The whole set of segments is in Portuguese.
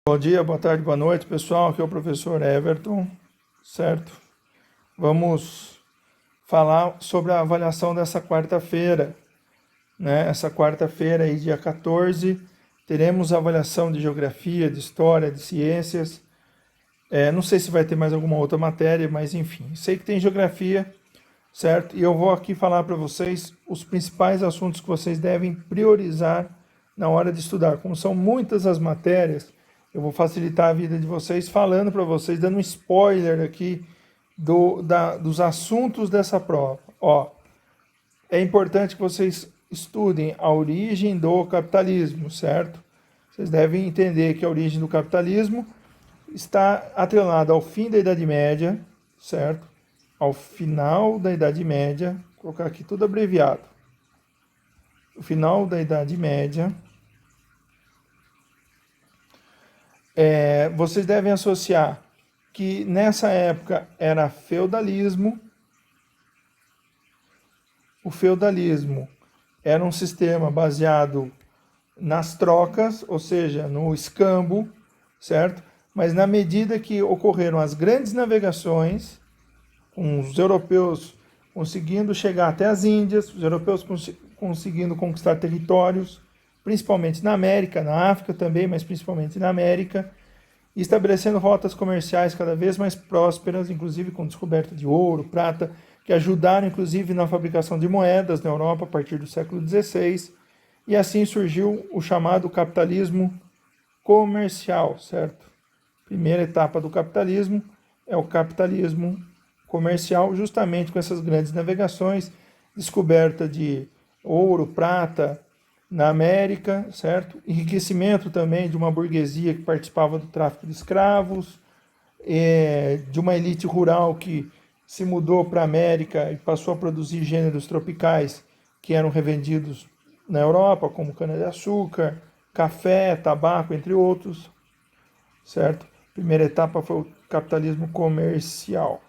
Bom dia, boa tarde, boa noite, pessoal. Aqui é o professor Everton, certo? Vamos falar sobre a avaliação dessa quarta-feira, né? Essa quarta-feira aí, dia 14, teremos a avaliação de geografia, de história, de ciências. Não sei se vai ter mais alguma outra matéria, mas enfim, sei que tem geografia, certo? E eu vou aqui falar para vocês os principais assuntos que vocês devem priorizar na hora de estudar. Como são muitas as matérias, eu vou facilitar a vida de vocês falando para vocês, dando um spoiler aqui dos assuntos dessa prova. Ó, é importante que vocês estudem a origem do capitalismo, certo? Vocês devem entender que a origem do capitalismo está atrelada ao fim da Idade Média, certo? Ao final da Idade Média, vou colocar aqui tudo abreviado. O final da Idade Média. Vocês devem associar que nessa época era feudalismo. O feudalismo era um sistema baseado nas trocas, ou seja, no escambo, certo? Mas na medida que ocorreram as grandes navegações, com os europeus conseguindo chegar até as Índias, os europeus conseguindo conquistar territórios, principalmente na América, na África também, mas principalmente na América, e estabelecendo rotas comerciais cada vez mais prósperas, inclusive com descoberta de ouro, prata, que ajudaram inclusive na fabricação de moedas na Europa a partir do século XVI, e assim surgiu o chamado capitalismo comercial, certo? Primeira etapa do capitalismo é o capitalismo comercial, justamente com essas grandes navegações, descoberta de ouro, prata na América, certo? Enriquecimento também de uma burguesia que participava do tráfico de escravos, de uma elite rural que se mudou para a América e passou a produzir gêneros tropicais que eram revendidos na Europa, como cana-de-açúcar, café, tabaco, entre outros, certo? Primeira etapa foi o capitalismo comercial,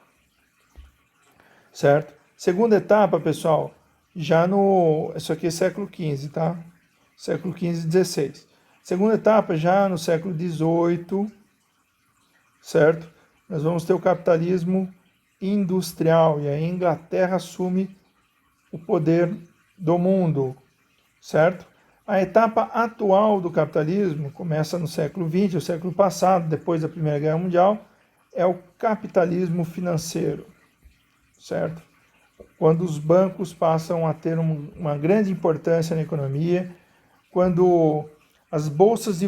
certo? Segunda etapa, pessoal, isso aqui é século XV, tá? Século XV e XVI. Segunda etapa, já no século XVIII, certo? Nós vamos ter o capitalismo industrial, e a Inglaterra assume o poder do mundo, certo? A etapa atual do capitalismo começa no século XX, o século passado, depois da Primeira Guerra Mundial, é o capitalismo financeiro, certo? Quando os bancos passam a ter uma grande importância na economia, quando as bolsas de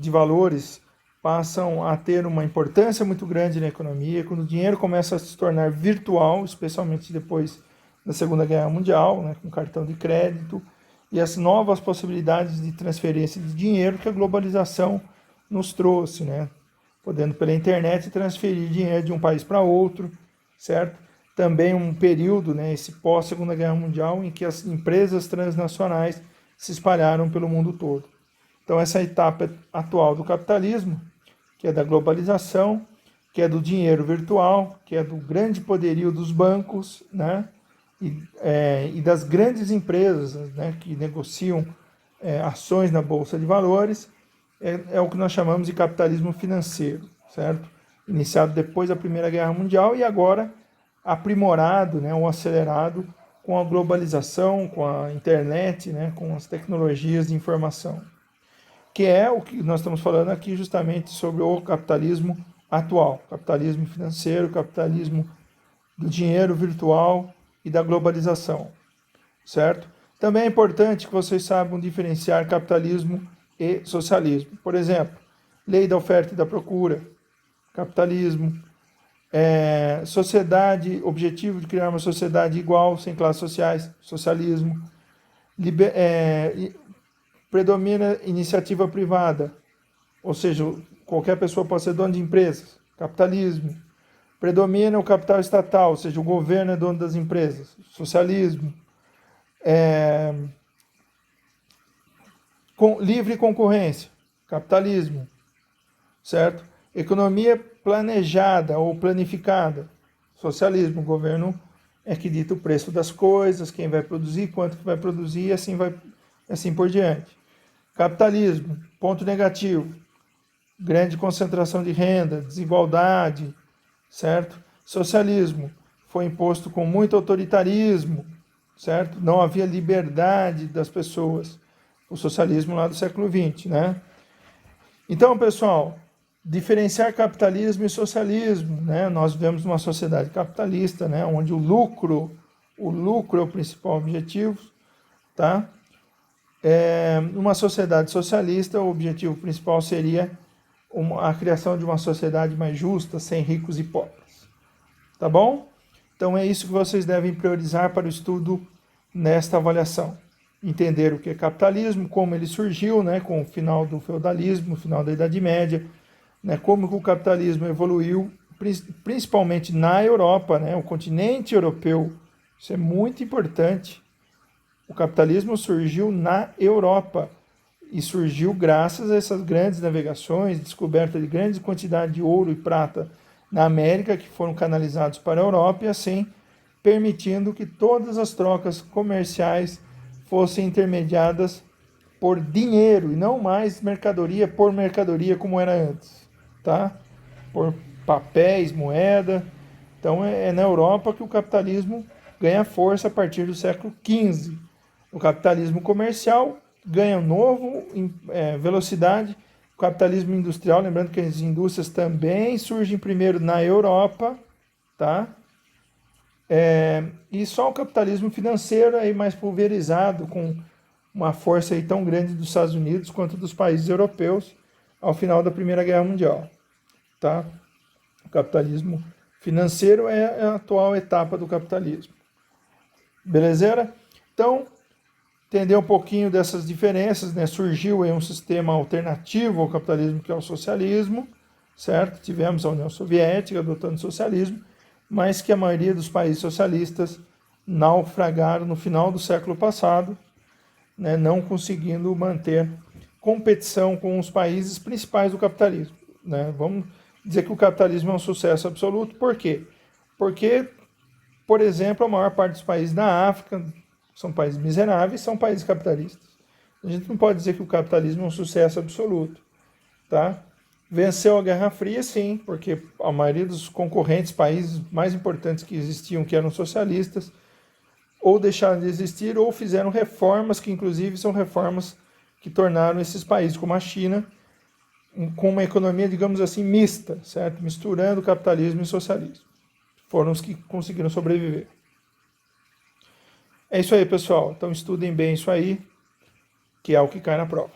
valores passam a ter uma importância muito grande na economia, quando o dinheiro começa a se tornar virtual, especialmente depois da Segunda Guerra Mundial, né, com cartão de crédito, e as novas possibilidades de transferência de dinheiro que a globalização nos trouxe, né, podendo pela internet transferir dinheiro de um país para outro, certo? Também um período, né, esse pós-Segunda Guerra Mundial, em que as empresas transnacionais se espalharam pelo mundo todo. Então, essa etapa atual do capitalismo, que é da globalização, que é do dinheiro virtual, que é do grande poderio dos bancos, né, e das grandes empresas, né, que negociam ações na Bolsa de Valores, é o que nós chamamos de capitalismo financeiro, certo? Iniciado depois da Primeira Guerra Mundial e agora aprimorado, né, ou acelerado com a globalização, com a internet, né, com as tecnologias de informação, que é o que nós estamos falando aqui justamente sobre o capitalismo atual, capitalismo financeiro, capitalismo do dinheiro virtual e da globalização, certo? Também é importante que vocês saibam diferenciar capitalismo e socialismo. Por exemplo, lei da oferta e da procura, capitalismo, objetivo de criar uma sociedade igual, sem classes sociais, socialismo, predomina iniciativa privada, ou seja, qualquer pessoa pode ser dono de empresas, capitalismo, predomina o capital estatal, ou seja, o governo é dono das empresas, socialismo, livre concorrência, capitalismo, certo? Economia planejada ou planificada, socialismo, o governo é que dita o preço das coisas, quem vai produzir, quanto que vai produzir, e assim por diante. Capitalismo, ponto negativo, grande concentração de renda, desigualdade, certo? Socialismo foi imposto com muito autoritarismo, certo? Não havia liberdade das pessoas. O socialismo lá do século XX, né? Então, pessoal, diferenciar capitalismo e socialismo, né? Nós vivemos numa sociedade capitalista, né? Onde o lucro é o principal objetivo, tá? Numa sociedade socialista, o objetivo principal seria a criação de uma sociedade mais justa, sem ricos e pobres. Tá bom? Então é isso que vocês devem priorizar para o estudo nesta avaliação. Entender o que é capitalismo, como ele surgiu, né, com o final do feudalismo, o final da Idade Média, né, como que o capitalismo evoluiu, principalmente na Europa, né, o continente europeu. Isso é muito importante. O capitalismo surgiu na Europa e surgiu graças a essas grandes navegações, descoberta de grandes quantidades de ouro e prata na América, que foram canalizados para a Europa, e assim permitindo que todas as trocas comerciais fossem intermediadas por dinheiro e não mais mercadoria por mercadoria como era antes, tá? Por papéis, moeda. Então é na Europa que o capitalismo ganha força a partir do século XV. O capitalismo comercial ganha novo velocidade. O capitalismo industrial, lembrando que as indústrias também surgem primeiro na Europa, tá? E só o capitalismo financeiro é mais pulverizado, com uma força aí tão grande dos Estados Unidos quanto dos países europeus ao final da Primeira Guerra Mundial, tá? O capitalismo financeiro é a atual etapa do capitalismo. Beleza? Então, entender um pouquinho dessas diferenças, né? Surgiu aí um sistema alternativo ao capitalismo, que é o socialismo, certo? Tivemos a União Soviética adotando o socialismo, mas que a maioria dos países socialistas naufragaram no final do século passado, né? Não conseguindo manter competição com os países principais do capitalismo, né? Vamos dizer que o capitalismo é um sucesso absoluto. Por quê? Porque, por exemplo, a maior parte dos países da África são países miseráveis, são países capitalistas. A gente não pode dizer que o capitalismo é um sucesso absoluto, tá? Venceu a Guerra Fria, sim, porque a maioria dos concorrentes, países mais importantes que existiam, que eram socialistas, ou deixaram de existir, ou fizeram reformas, que inclusive são reformas que tornaram esses países, como a China, com uma economia, digamos assim, mista, certo? Misturando capitalismo e socialismo. Foram os que conseguiram sobreviver. É isso aí, pessoal. Então estudem bem isso aí, que é o que cai na prova.